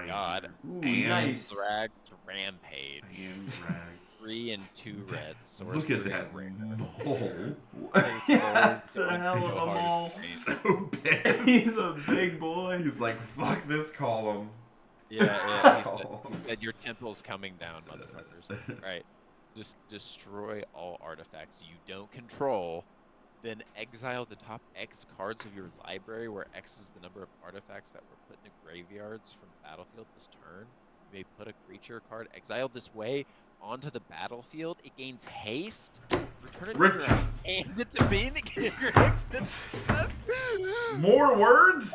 god. Ooh, And nice. Dragged Rampage. And dragged. 3 and 2 reds. Look at that mole. That's a hell of a mole. So pissed. He's a big boy. He's like, fuck this column. Yeah, he said your temple's coming down, motherfuckers. Right. Just destroy all artifacts you don't control, then exile the top X cards of your library, where X is the number of artifacts that were put into graveyards from battlefield this turn. You may put a creature card exiled this way onto the battlefield. It gains haste. Return it to your hand at the beginning of your next More words?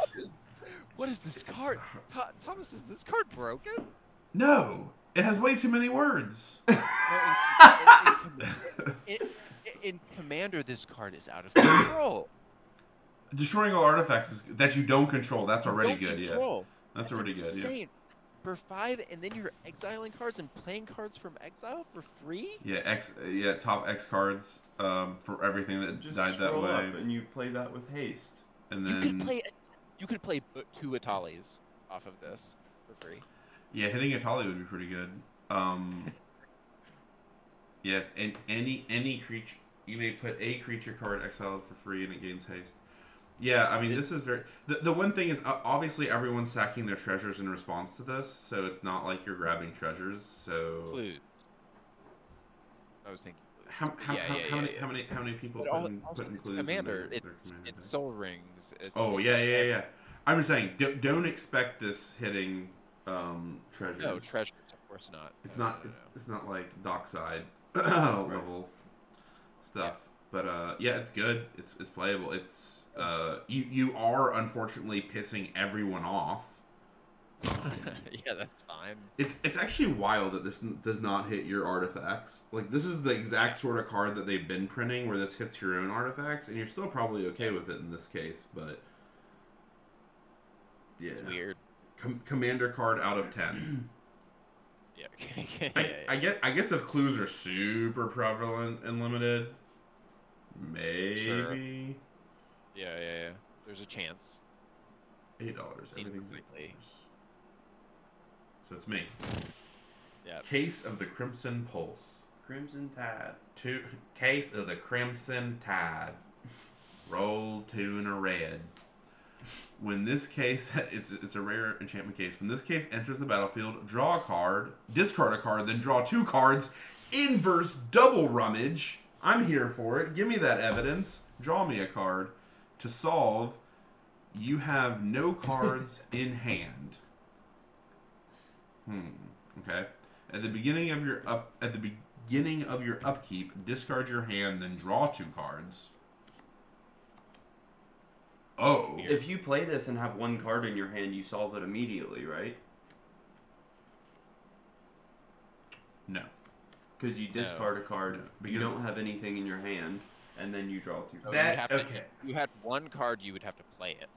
What is this card? Thomas, is this card broken? No. It has way too many words. In Commander, this card is out of control. Destroying all artifacts that you don't control. That's already good, control. Yeah. That's already good, yeah. For 5, and then you're exiling cards and playing cards from exile for free? Yeah, top X cards for everything that Just died that scroll way. up and you play that with haste. And then you could play 2 Atalis off of this for free. yeah, hitting Atali would be pretty good. Yeah, it's any creature. You may put a creature card exiled for free and it gains haste. Yeah, I mean, this is very... The one thing is, obviously, everyone's sacking their treasures in response to this, so it's not like you're grabbing treasures, so... Clues. I was thinking clues. How many people put in clues Commander, in their Commander? It's Soul Rings. Yeah. I'm just saying, don't expect this hitting treasures. No, treasures, of course not. It's not like Dockside level stuff. But yeah, it's good. It's playable. It's you are unfortunately pissing everyone off. Yeah, that's fine. It's actually wild that this does not hit your artifacts. Like, this is the exact sort of card that they've been printing, where this hits your own artifacts, and you're still probably okay with it in this case. But yeah, It's weird. Commander card out of 10. Yeah. I guess if clues are super prevalent and limited, maybe. Sure. Yeah. There's a chance. $8. Everything's $8. So it's me. Yeah. Case of the Crimson Pulse. Crimson Tide. Case of the Crimson Tide. Roll 2 and a red. When this case, it's a rare enchantment case. When this case enters the battlefield, draw a card, discard a card, then draw 2 cards. Inverse double rummage. I'm here for it. Give me that evidence. Draw me a card. To solve, you have no cards in hand. Okay. At the beginning of your upkeep, discard your hand, then draw 2 cards. Oh. If you play this and have 1 card in your hand, you solve it immediately, right? No. Because you discard a card, No, you don't have anything in your hand, and then you draw 2 cards. Okay. You had 1 card, you would have to play it.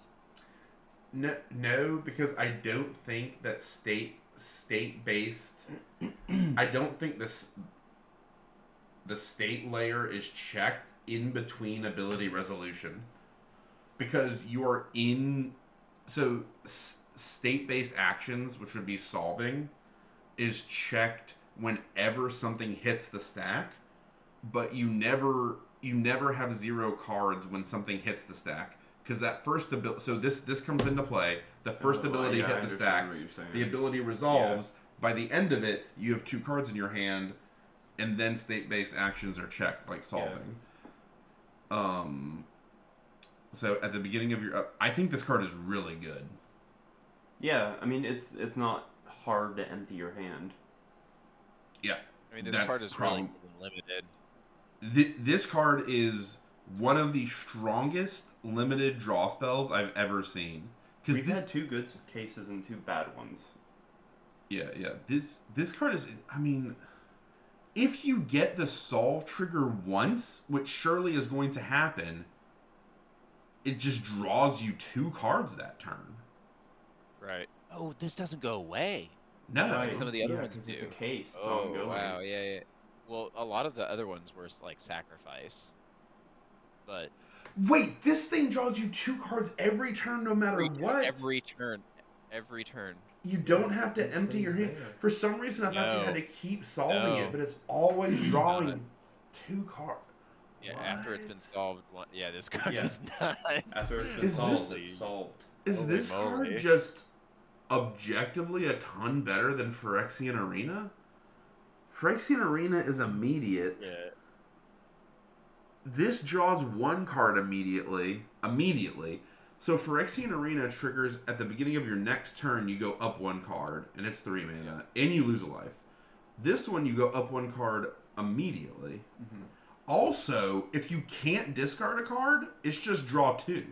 No, because I don't think that state-based. I don't think the state layer is checked in between ability resolution, because you are in. So state-based actions, which would be solving, is checked whenever something hits the stack, but you never have 0 cards when something hits the stack, because that first ability. So this comes into play. The first ability hit the stacks. The ability resolves. Yeah. By the end of it, you have 2 cards in your hand, and then state-based actions are checked, like solving. Yeah. So at the beginning of your, I think this card is really good. Yeah, I mean it's not hard to empty your hand. Yeah, I mean this card is really limited. This card is one of the strongest limited draw spells I've ever seen. We've had 2 good cases and 2 bad ones. Yeah. This card is, I mean, if you get the solve trigger once, which surely is going to happen, it just draws you 2 cards that turn. Right. Oh, this doesn't go away. No. Like some of the other ones because do. it's a case. It's oh, ongoing. Wow, yeah. Well, a lot of the other ones were like sacrifice. But wait, this thing draws you 2 cards every turn, no matter what. Every turn. You don't have to It empty your stays hand. there. For some reason, I thought you No. had to keep solving No. it, but it's always drawing Not. 2 cards. Yeah, after it's been solved. Yeah, this card Yeah. is not. After it's been Is solved, this- it's solved. Is Holy this moly. card just objectively a ton better than Phyrexian Arena? Phyrexian Arena is immediate. Yeah. This draws 1 card immediately. So Phyrexian Arena triggers at the beginning of your next turn, you go up 1 card, and it's 3 mana, and you lose a life. This one, you go up 1 card immediately. Mm-hmm. Also, if you can't discard a card, it's just draw 2.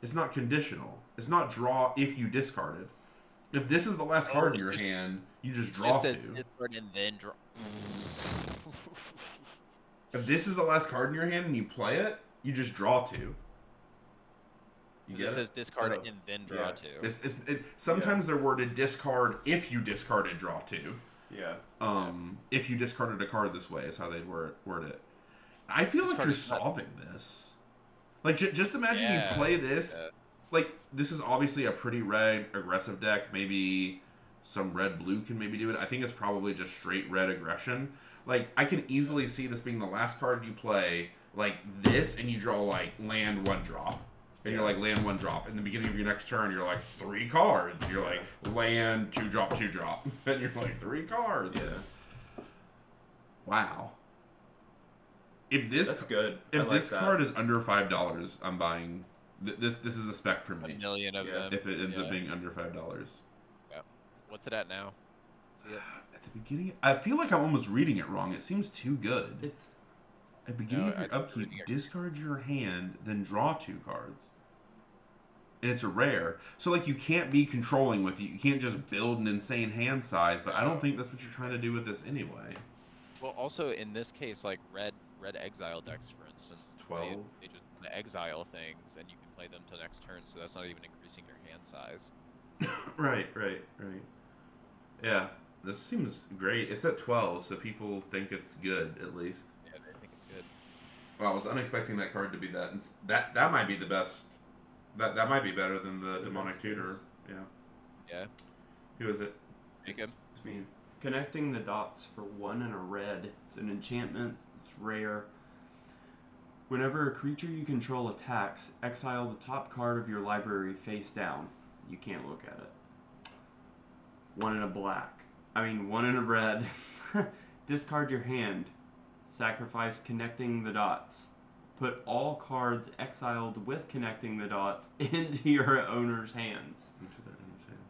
It's not conditional. It's not draw if you discard it. If this is the last card in your hand, you just draw Just 2. says discard and then draw. If this is the last card in your hand and you play it, you just draw 2. You get It it? says discard Oh, and then draw yeah. 2. Sometimes they're worded discard if you discarded draw 2. Yeah. If you discarded a card this way is how they'd word it. I feel like Discard you're is not- solving this. Like, just imagine Yeah, you play this. yeah. Like, this is obviously a pretty red aggressive deck. Maybe some red-blue can maybe do it. I think it's probably just straight red aggression. Like, I can easily see this being the last card you play, like this, and you draw, like, land 1 drop. And you're like, land 1 drop. In the beginning of your next turn, you're like, 3 cards. You're like, land 2 drop, 2 drop. And you're like, 3 cards. Yeah. Wow. If this That's good. I if like this that. card is under $5, I'm buying. This is a spec for A me. million of Yeah. them. If it ends Yeah. up being under $5. What's it at now? See it? At the beginning, I feel like I'm almost reading it wrong. It seems too good. It's At the beginning No, of your I think upkeep, reading it- discard your hand, then draw 2 cards. And it's a rare. So, like, you can't be controlling with it. You can't just build an insane hand size, but I don't think that's what you're trying to do with this anyway. Well, also in this case, like red exile decks, for instance, 12. they just exile things, and you can play them till next turn. So that's not even increasing your hand size. Right. Yeah, this seems great. It's at 12, so people think it's good, at least. Yeah, I think it's good. Well, I was unexpecting that card to be that. And that might be the best. That might be better than the Demonic Tutor. Yeah. Yeah. Who is it? Make him. I mean, connecting the dots for 1 and a red. It's an enchantment. It's rare. Whenever a creature you control attacks, exile the top card of your library face down. You can't look at it. 1 in a black. 1 in a red. Discard your hand. Sacrifice connecting the dots. Put all cards exiled with connecting the dots into your owner's hands. Into their owner's hands.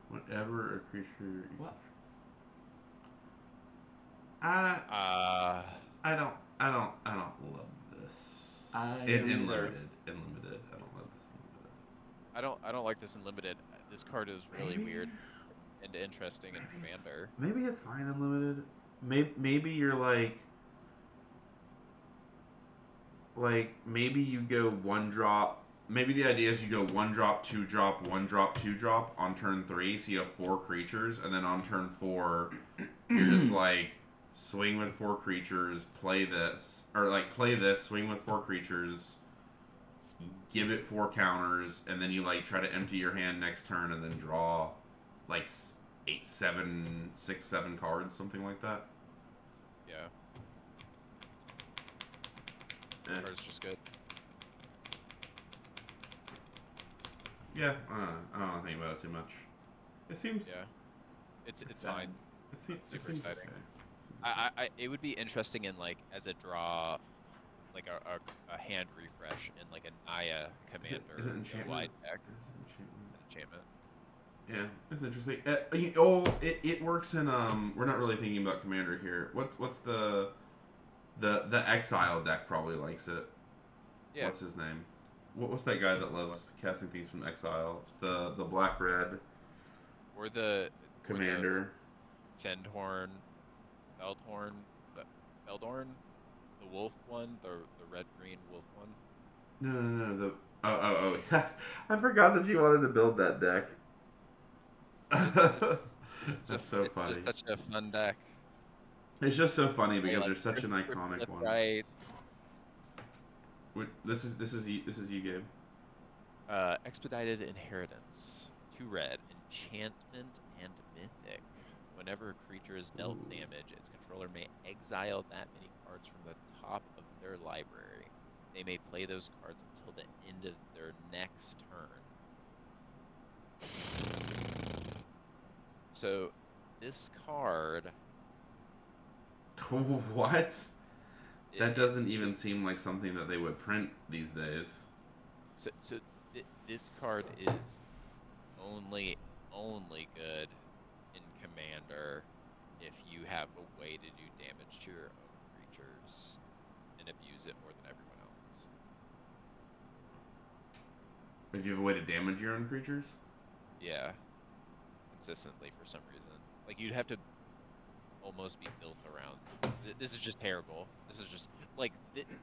Whatever a creature. What? I don't love this. In limited. I don't love this in limited. I don't like this in limited. This card is really weird and interesting in Commander. Maybe it's fine in limited. Maybe you're like maybe you go 1 drop. Maybe the idea is you go 1 drop, 2 drop, 1 drop, 2 drop on turn 3, so you have 4 creatures, and then on turn 4, you're just like swing with 4 creatures, play this, or like play this, swing with 4 creatures, give it 4 counters, and then you like try to empty your hand next turn and then draw like 6, 7 cards, something like that. Yeah, Eh. card's just good. Yeah, I don't know think about it too much. It seems. Yeah, it's sad. fine. It Super seems exciting. okay. It would be interesting in like as a draw, like a hand refresh in like a Naya commander Is it enchantment? wide deck. Is it enchantment? Enchantment. Yeah, it's interesting. It works in We're not really thinking about commander here. What's the exile deck probably likes it. Yeah. What's his name? What's that guy that loves casting things from exile? The black red Or the commander. Fendhorn, Feldhorn, Feldorn, the wolf one, the red green wolf one. No. I forgot that you wanted to build that deck. That's so funny. It's just such a fun deck. It's just so funny because Like, there's such an flip iconic one. Right. This is you, Gabe. Expedited Inheritance. 2 red, enchantment and mythic. Whenever a creature is dealt damage, its controller may exile that many cards from the top of their library. They may play those cards until the end of their next turn. So this card. What? That doesn't even seem like something that they would print these days. So this card is only good in Commander if you have a way to do damage to your own creatures and abuse it more than everyone else. If you have a way to damage your own creatures? Yeah. Consistently for some reason. Like, you'd have to almost be built around. This is just terrible. This is just, like,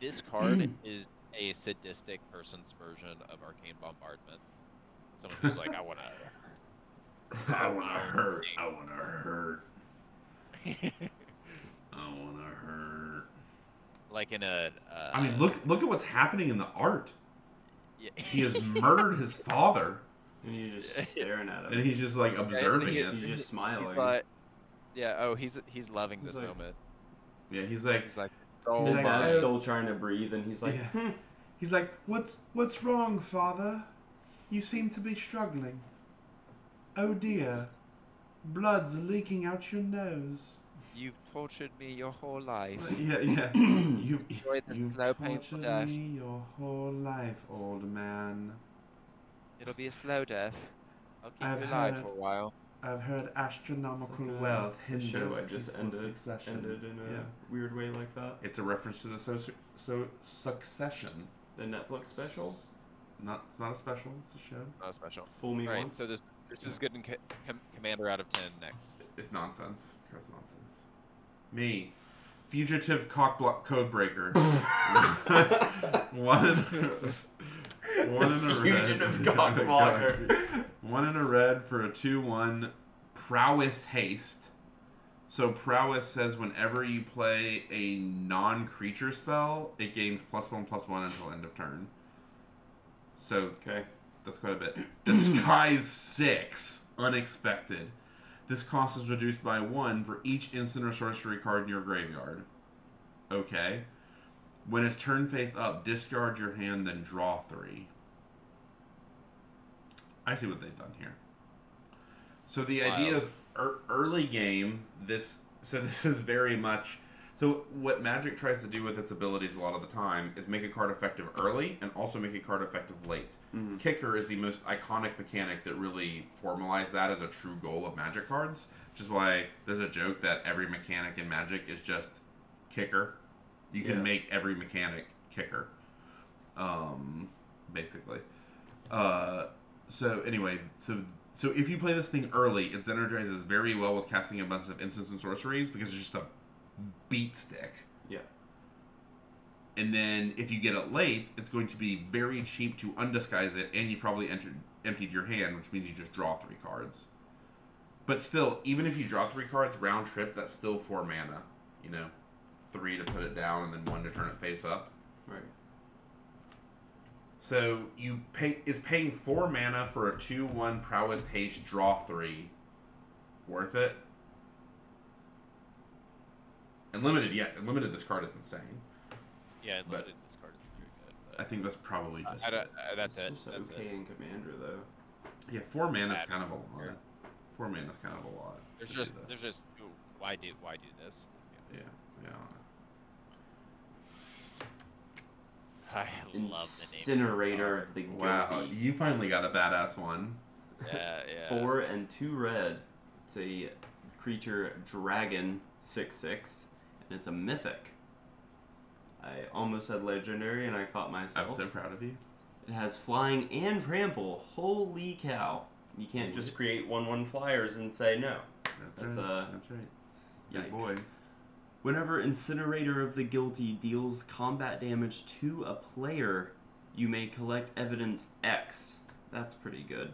this card is a sadistic person's version of Arcane Bombardment. Someone who's like, I wanna hurt. I wanna hurt. I wanna hurt. Like in a. I mean, look at what's happening in the art. Yeah. He has murdered his father. And you're just staring at him. And he's just like observing it. He's just smiling. He's like, yeah. Oh, he's loving this moment. Yeah, he's like. His dad's still trying to breathe, and he's like, yeah. He's like, what's wrong, father? You seem to be struggling. Oh dear, blood's leaking out your nose. You've tortured me your whole life. Yeah. You've slow, painful death. tortured me your whole life, old man. It'll be a slow death. I'll keep I've you alive heard- for a while. I've heard astronomical It's like wealth the hinders show I just peaceful succession. ended in a weird way like that. It's a reference to the Succession. The Netflix special? It's not a special. It's a show. Not special. Fool me Right. once. So this is good in Commander out of 10 next. It's nonsense. It's nonsense. Me, fugitive cockblock codebreaker. One in a red. Fugitive cockblocker. One in a red for a 2/1 prowess haste. So prowess says whenever you play a non-creature spell, it gains +1/+1 until end of turn. So Okay. that's quite a bit. Disguise 6, unexpected. This cost is reduced by 1 for each instant or sorcery card in your graveyard. Okay. When it's turn face up, discard your hand, then draw 3. I see what they've done here. So the idea is early game. This is very much. So what Magic tries to do with its abilities a lot of the time is make a card effective early and also make a card effective late. Mm-hmm. Kicker is the most iconic mechanic that really formalized that as a true goal of Magic cards, which is why there's a joke that every mechanic in Magic is just kicker. You can make every mechanic kicker, basically. So anyway, so if you play this thing early, it synergizes very well with casting a bunch of instants and sorceries because it's just a beat stick. Yeah. And then if you get it late, it's going to be very cheap to undisguise it, and you've probably emptied your hand, which means you just draw 3 cards. But still, even if you draw 3 cards round trip, that's still 4 mana. 3 to put it down, and then 1 to turn it face up. Right. So is paying 4 mana for a 2/1 prowess haste draw 3 worth it? Unlimited, yes. Unlimited, this card is insane. Yeah, Unlimited this card is pretty good. I think that's probably just That's it. It's That's okay it. in Commander, though. Yeah, 4 mana is Bad kind of a Commander. lot. 4 mana is kind of a lot. There's to do just that. ooh, why do this? Yeah. I love the name. Incinerator of the Guilty. Wow, you finally got a badass one. Yeah. 4 and 2 red. It's a creature dragon 6/6, and it's a mythic. I almost said legendary, and I caught myself. I'm so proud of you. It has flying and trample. Holy cow! You can't just create 1/1 flyers and say no. That's right. That's right. Good Yikes. boy. Whenever Incinerator of the Guilty deals combat damage to a player, you may collect evidence X. That's pretty good.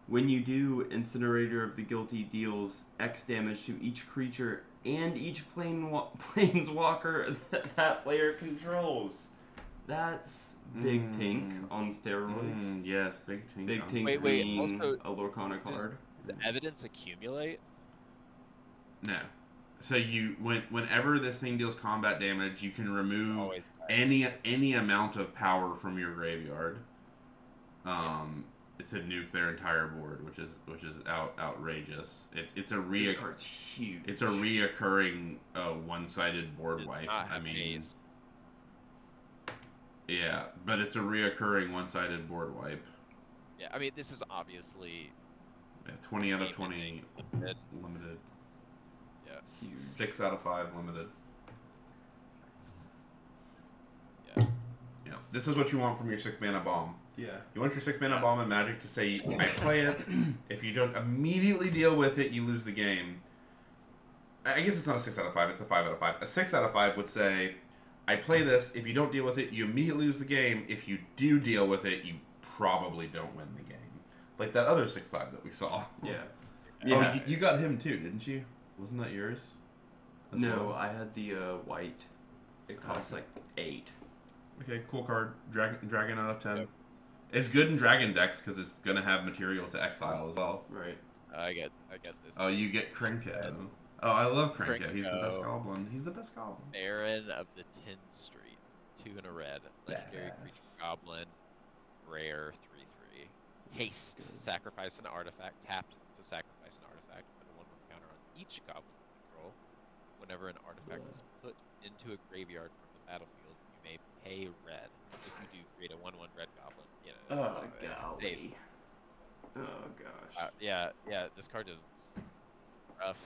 When you do, Incinerator of the Guilty deals X damage to each creature and each planeswalker that player controls. That's Big Tink on steroids. Yes, Big Tink. Big Tink Wait, being also, a Lorcana card. the evidence accumulate? No. So whenever this thing deals combat damage, you can remove Always. any amount of power from your graveyard. To nuke their entire board, which is outrageous. It's a This card's huge. It's a reoccurring one-sided board wipe. I mean, Haze. yeah, but it's a reoccurring one-sided board wipe. Yeah, I mean, this is obviously... Yeah, 20 out of 20 limited. limited. Yeah. Huge. 6 out of 5 limited. Yeah. Yeah, this is what you want from your 6-mana bomb. Yeah. You want your 6-mana bomb in Magic to say, I play it. If you don't immediately deal with it, you lose the game. I guess it's not a 6 out of 5, it's a 5 out of 5. A 6 out of 5 would say, I play this. If you don't deal with it, you immediately lose the game. If you do deal with it, you probably don't win the game. Like that other 6-5 that we saw. Yeah. Oh, you got him too, didn't you? Wasn't that yours? As No, well? I had the white. It costs like 8. Okay, cool card. Dragon out of 10. Yep. It's good in Dragon decks because it's gonna have material to exile as well. Right. I get this. Oh, you get Krenko. Oh, I love Krenko. He's the best Krenko. goblin. He's the best goblin. Baron of the 10th Street. 2 and a red. Legendary Badass. creature goblin. Rare 3/3. Haste. Sacrifice an artifact. Tapped to sacrifice an artifact. Put a 1/1 counter on each goblin you control. Whenever an artifact is put into a graveyard from the battlefield, you may pay red. If you do, create a 1/1 red goblin. You know, Oh, haste. golly. Oh, gosh. Yeah, this card is rough.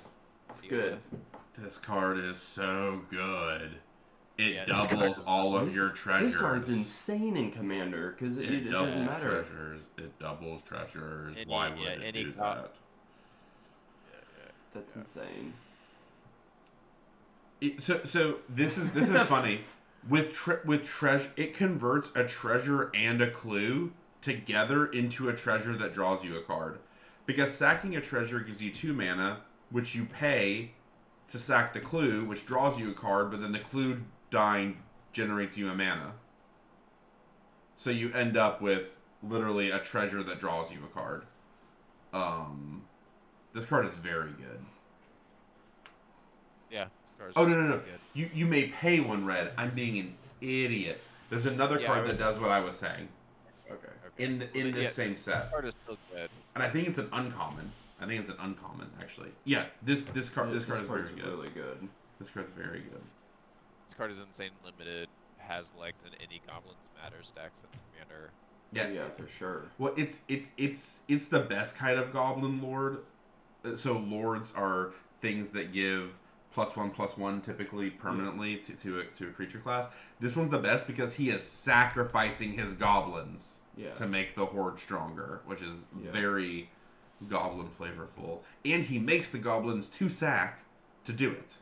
It's to deal good. with. This card is so good. It Yeah, this card doubles is- all of your treasures. This card's insane in Commander because it doesn't doubles matter. treasures. It doubles treasures. Any- Why would yeah, it any do go- that? That's insane. So this is funny. With treasure, it converts a treasure and a clue together into a treasure that draws you a card. Because sacking a treasure gives you 2 mana, which you pay to sack the clue, which draws you a card, but then the clue dying generates you a mana. So you end up with literally a treasure that draws you a card. This card is very good. Yeah. this card's Oh, no. really good. You may pay 1 red. I'm being an idiot. There's another Yeah, card that does what I was saying Okay. Okay. in this Yeah, same set, This card is still good. and I think it's an uncommon. Actually. Yeah, this card is very card's good. really good. This card's very good. This card is insane limited. Has legs in any Goblins Matter stacks in Commander. Yeah, Yeah, for sure. Well, it's the best kind of Goblin Lord. So lords are things that give +1/+1 typically permanently to a creature class. This one's the best because he is sacrificing his goblins Yeah. to make the horde stronger, which is Yeah. very goblin flavorful. And he makes the goblins to sack to do it.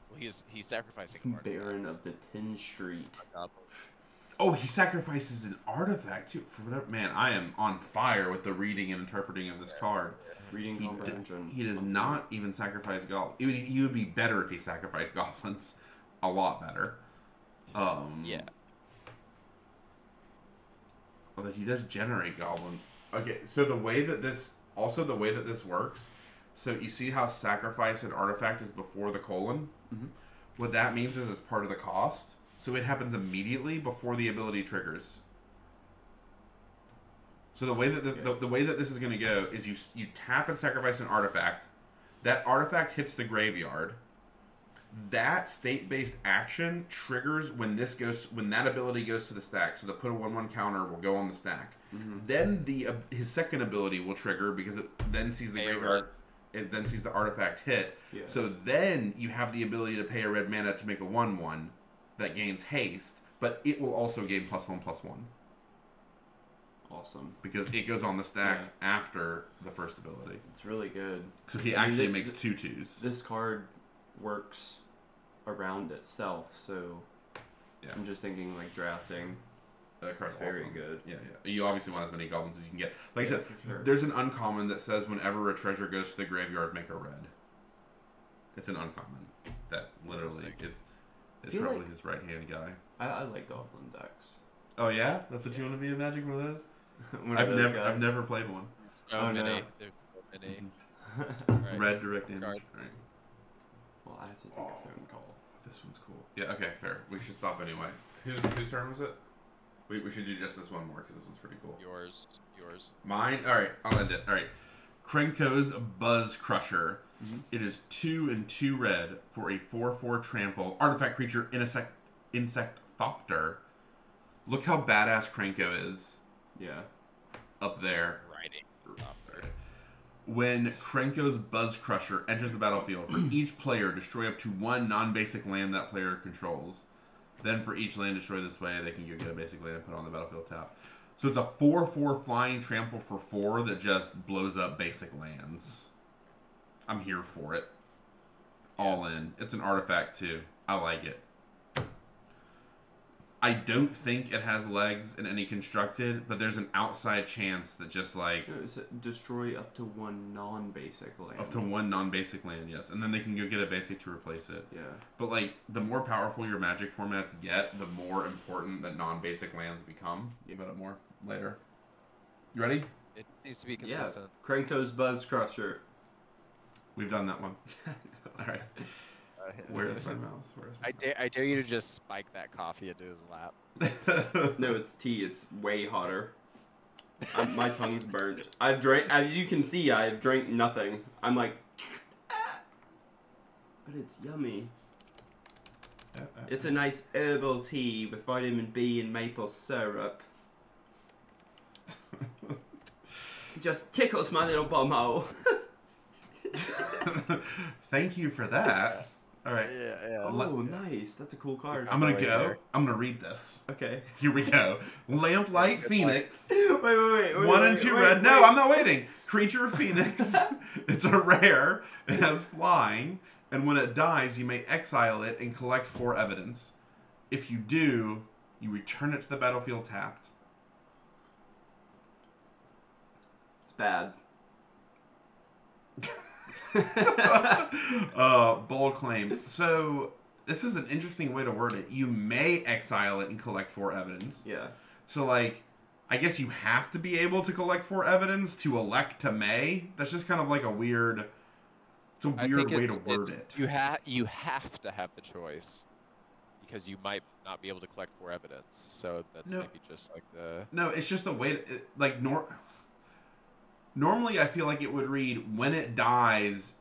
Well, he's sacrificing Baron artifacts. of the 10th Street. Goblin. Oh, he sacrifices an artifact too. For whatever, man, I am on fire with the reading and interpreting of this card. Reading He, comprehension. he does not even sacrifice goblins. He would be better if he sacrificed goblins. A lot better. Yeah. Although he does generate goblin. Okay, so the way that this works, so you see how sacrifice an artifact is before the colon? Mhm. What that means is it's part of the cost. So it happens immediately before the ability triggers. So the way that this the way that this is going to go is you tap and sacrifice an artifact. That artifact hits the graveyard. That state-based action triggers when that ability goes to the stack. So the put a 1/1 counter will go on the stack. Mhm. Then his second ability will trigger because it then sees the graveyard. It then sees the artifact hit. Yeah. So then you have the ability to pay a red mana to make a 1/1 that gains haste, but it will also gain +1/+1 Awesome. because it goes on the stack Yeah. after the first ability. It's really good. So he I mean, actually thi- makes 2/2s. This card works around itself, so Yeah. I'm just thinking like drafting. That card's It's very awesome. good. Yeah. You obviously want as many goblins as you can get. Like I Yeah, said, for sure. there's an uncommon that says whenever a treasure goes to the graveyard, make a red. It's an uncommon that literally Interesting. is. is probably his right-hand guy. I like Goblin decks. Oh yeah, that's what you want to be in Magic? One of those? I've never played one. So many. No. There's so many. Right. Red direct damage. Guard. All right. Well, I have to take a phone call. This one's cool. Yeah. Okay. Fair. We should stop anyway. Whose turn was it? We should do just this one more because this one's pretty cool. Yours. Mine. All right. I'll end it. All right. Krenko's Buzz Crusher. Mm-hmm. It is 2 and 2 red for a 4/4 trample artifact creature insect thopter. Look how badass Krenko is. Yeah. Up there. Writing. When Krenko's Buzz Crusher enters the battlefield, for each player, destroy up to 1 non-basic land that player controls. Then for each land destroyed this way, they can go get a basic land and put on the battlefield tap. So it's a 4/4 flying trample for 4 that just blows up basic lands. I'm here for it. All in. It's an artifact too. I like it. I don't think it has legs in any constructed, but there's an outside chance that just like... No, it's destroy up to 1 non-basic land. Up to 1 non-basic land, yes. And then they can go get a basic to replace it. Yeah. But like, the more powerful your Magic formats get, the more important that non-basic lands become. About it more later. You ready? It needs to be consistent. Yeah. Krenko's Buzz Crusher. We've done that one. All right. Where is my mouse? I dare you to just spike that coffee into his lap. No, it's tea. It's way hotter. My tongue's burnt. I've drank, as you can see, I've drank nothing. I'm like, but it's yummy. It's a nice herbal tea with vitamin B and maple syrup. Just tickles my little bumhole. Thank you for that. All right. Yeah. Oh, nice. That's a cool card. I'm gonna go. I'm gonna read this. Okay. Here we go. Lamplight Phoenix. Wait. 1 and 2 red. No, I'm not waiting. Creature Phoenix. It's a rare. It has flying, and when it dies, you may exile it and collect 4 evidence. If you do, you return it to the battlefield tapped. It's bad. Bold claim. So this is an interesting way to word it. You may exile it and collect 4 evidence. Yeah. So like, I guess you have to be able to collect 4 evidence to elect to may. That's just kind of like a weird. It's a weird way to word it. You have to have the choice because you might not be able to collect 4 evidence. So that's maybe just like the. No, it's just the way like Normally, I feel like it would read, when it dies,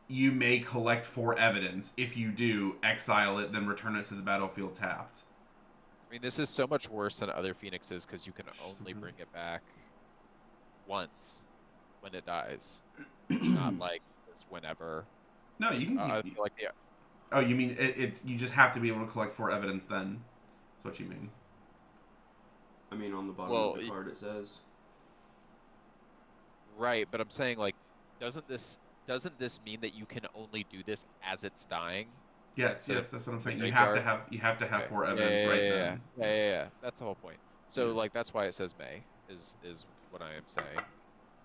you may collect 4 evidence. If you do, exile it, then return it to the battlefield tapped. I mean, this is so much worse than other Phoenixes because you can only bring it back once when it dies. Not like it's whenever. No, you can I keep... feel like Oh, you mean it's you just have to be able to collect 4 evidence then? That's what you mean. I mean, on the bottom of the card it says... Right, but I'm saying like, doesn't this mean that you can only do this as it's dying? Yes, that's what I'm saying. You have to have 4 evidence then. Yeah. That's the whole point. So like that's why it says may is what I am saying,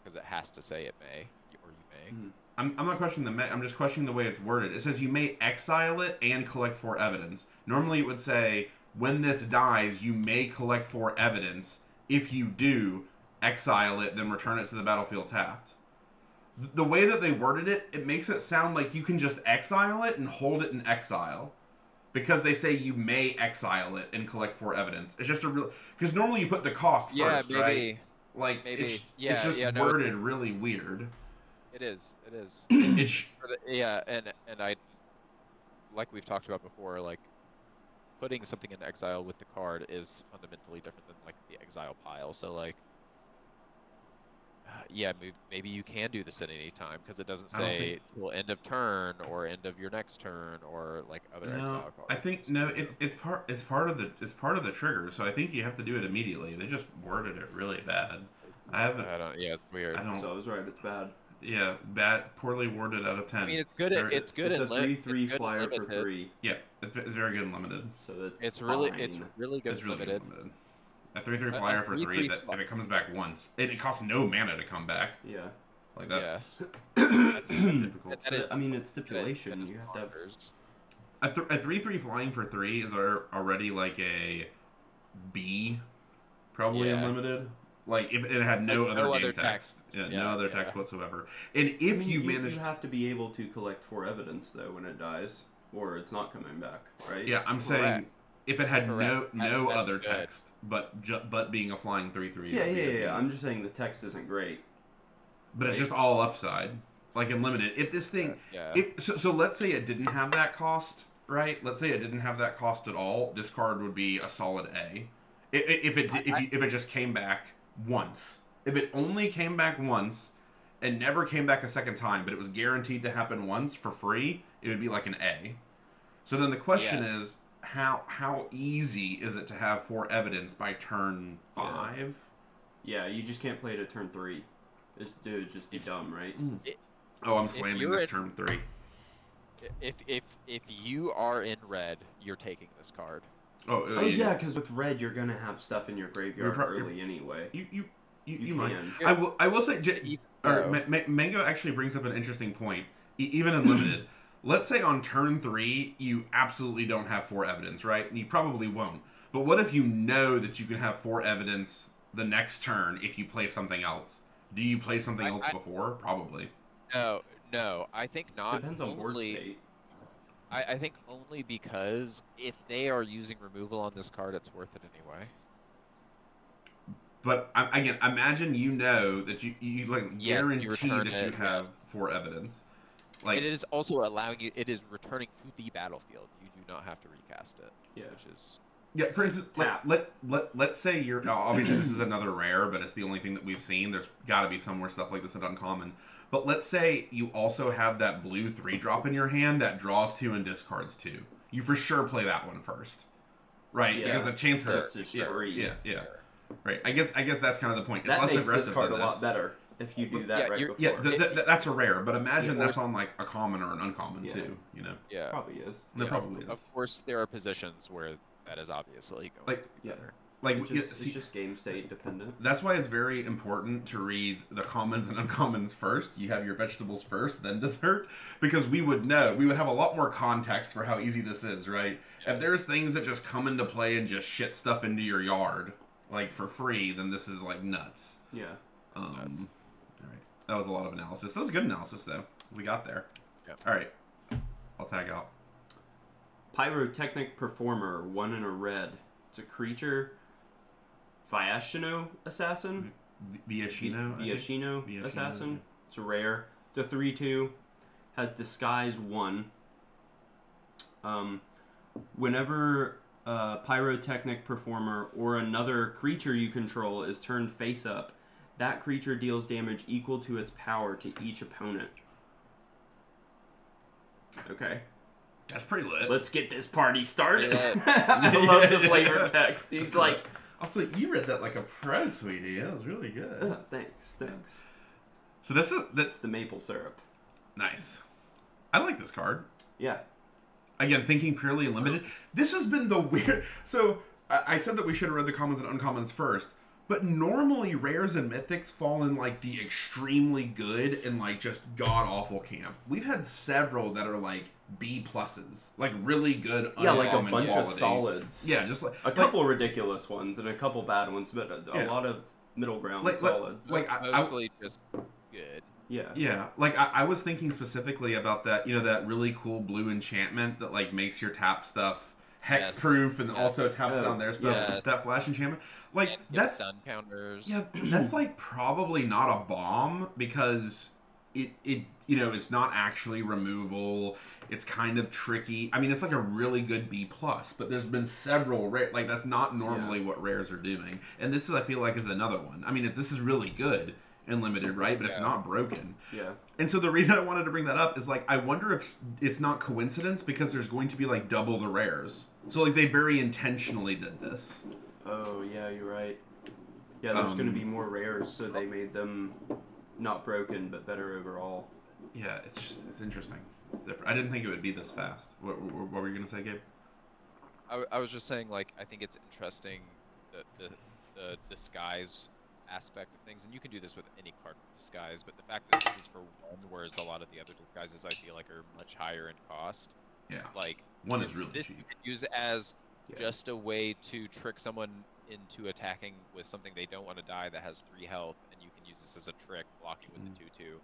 because it has to say it may or you may. I'm not questioning the may. I'm just questioning the way it's worded. It says you may exile it and collect 4 evidence. Normally it would say when this dies you may collect 4 evidence. If you do, exile it, then return it to the battlefield tapped. The way that they worded it, it makes it sound like you can just exile it and hold it in exile. Because they say you may exile it and collect 4 evidence. It's just a real... Because normally you put the cost first, maybe, right? Like, maybe. it's just worded really weird. It is. And I... Like we've talked about before, like, putting something in exile with the card is fundamentally different than, like, the exile pile. So, like... yeah, maybe you can do this at any time because it doesn't say till end of turn or end of your next turn or like other exile cards. I think it's part of the trigger, so I think you have to do it immediately. They just worded it really bad. Yeah, it's weird. So I was right. It's bad. Yeah, bad, poorly worded out of 10. I mean, it's good. It's good. It's a 3/3 flyer for 3. Yeah, it's very good and limited. So that's it's really good. It's really good limited. A 3/3 flyer for 3 that if it comes back once, it costs no mana to come back. Yeah. Like that's, that's difficult. I mean, it's stipulation. You have to have... a 3/3 flying for 3 is already like a B, probably Yeah. unlimited. Like if it had no Like, other no game other text, text. yeah, Yeah, no other yeah. text whatsoever. And if I mean, you managed, you have to be able to collect 4 evidence though when it dies, or it's not coming back, right? yeah, I'm saying Correct. if it had Correct. no That's other good. text, but being a flying 3/3, Yeah, it would be a B. I'm just saying the text isn't great. But it's Right. just all upside, like unlimited. If this thing, Yeah. so let's say it didn't have that cost, right? Let's say it didn't have that cost at all. This card would be a solid A. If it just came back once, if it only came back once and never came back a second time, but it was guaranteed to happen once for free, it would be like an A. So then the question is, how easy is it to have 4 evidence by turn 5? Yeah, you just can't play it at turn 3. It would just be dumb, right? Oh, I'm slamming you're this in- turn 3. If you are in red, you're taking this card. Oh yeah, because with red you're gonna have stuff in your graveyard early anyway. You might. can. I will say, Mango actually brings up an interesting point. Even in limited, let's say on turn 3 you absolutely don't have 4 evidence, right? And you probably won't. But what if you know that you can have 4 evidence the next turn if you play something else? Do you play something else before? Probably. No, I think not. Depends on board state. I think only because if they are using removal on this card, it's worth it anyway. But again, imagine you know that you like guarantee that you have 4 evidence. Like it is also allowing you. It is returning to the battlefield. You do not have to recast it. Yeah. Which is. Yeah, for instance, let's say you're obviously this is another rare, but it's the only thing that we've seen. There's got to be somewhere stuff like this at uncommon. But let's say you also have that blue 3-drop in your hand that draws 2 and discards 2. You for sure play that one first, right? Yeah. Because the chances yeah. Right. I guess that's kind of the point. It's that less makes aggressive this card than a lot better if you do that right before. That's a rare, but imagine that's on like a common or an uncommon too. You know. Yeah. Probably is. It probably is. Of course, there are positions where that is obviously going to be better. Like it's just game state dependent. That's why it's very important to read the commons and uncommons first. You have your vegetables first, then dessert, because we would know. We would have a lot more context for how easy this is, right? Yeah. If there's things that just come into play and just shit stuff into your yard, like for free, then this is like nuts. Yeah. All right. That was a lot of analysis. That was good analysis, though. We got there. Yep. All right. I'll tag out. Pyrotechnic Performer, 1 and a red. It's a creature. Viashino Assassin? Viashino Assassin. It's a rare. It's a 3/2. Has Disguise 1. Whenever Pyrotechnic Performer or another creature you control is turned face up, that creature deals damage equal to its power to each opponent. Okay. That's pretty lit. Let's get this party started. I love the flavor text. He's like... Also, you read that like a pro, sweetie. That was really good. Thanks. So that's the maple syrup. Nice. I like this card. Yeah. Again, thinking purely limited. This has been the weird... So, I said that we should have read the commons and uncommons first. But normally, rares and mythics fall in, like, the extremely good and, like, just god-awful camp. We've had several that are, like, B pluses. Like, really good, uncommon like a bunch quality. Of solids. Yeah, just like... A couple ridiculous ones and a couple bad ones, but a lot of middle ground solids. Mostly just good. Yeah. Yeah, like, I was thinking specifically about that, you know, that really cool blue enchantment that, like, makes your tap stuff hex-proof and also taps down their stuff. Yes. That flash enchantment. Like, and that's... stun counters. Yeah, that's, like, probably not a bomb because it you know, it's not actually removal. It's kind of tricky. I mean, it's, like, a really good B+, but there's been several rare... Like, that's not normally what rares are doing. And this is, I feel like, is another one. I mean, this is really good and limited, right? But it's not broken. Yeah. And so the reason I wanted to bring that up is, like, I wonder if it's not coincidence because there's going to be, like, double the rares. So, like, they very intentionally did this. Oh, yeah, you're right. Yeah, there's going to be more rares, so they made them not broken, but better overall. Yeah, it's interesting. It's different. I didn't think it would be this fast. What were you going to say, Gabe? I was just saying, like, I think it's interesting the disguise aspect of things, and you can do this with any card disguise, but the fact that this is for one, whereas a lot of the other disguises I feel like are much higher in cost. Yeah. Like, 1 is really This cheap. you can use as Yeah. just a way to trick someone into attacking with something they don't want to die that has 3 health, and you can use this as a trick, blocking with the 2/2,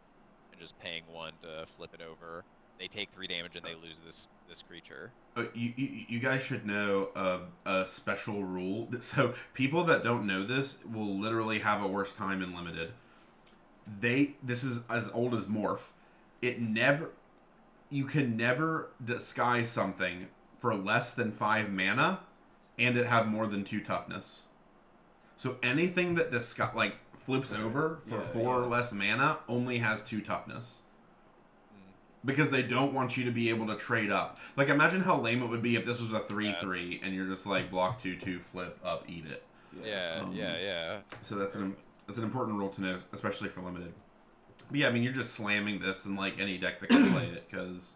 and just paying 1 to flip it over. They take 3 damage and they lose this creature. You guys should know a special rule. So people that don't know this will literally have a worse time in limited. This is as old as Morph. You can never disguise something for less than 5 mana, and it have more than 2 toughness. So anything that flips over for 4 or less mana only has 2 toughness. Because they don't want you to be able to trade up. Like, imagine how lame it would be if this was a 3/3 and you're just like block 2/2, flip up, eat it. Yeah. So that's an important rule to know, especially for limited. But yeah, I mean, you're just slamming this in like any deck that can play it because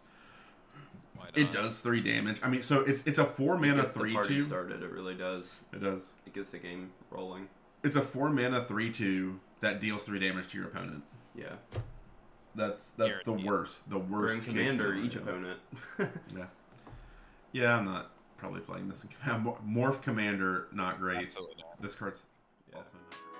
it does 3 damage. I mean, so it's a 4 mana 3/2. Party started. It really does. It does. It gets the game rolling. It's a 4 mana 3/2 that deals 3 damage to your opponent. Yeah. That's the worst. The worst. Or in Commander, each opponent. Yeah, I'm not probably playing this in Commander. Morph Commander, not great. Absolutely not. This card's also not great.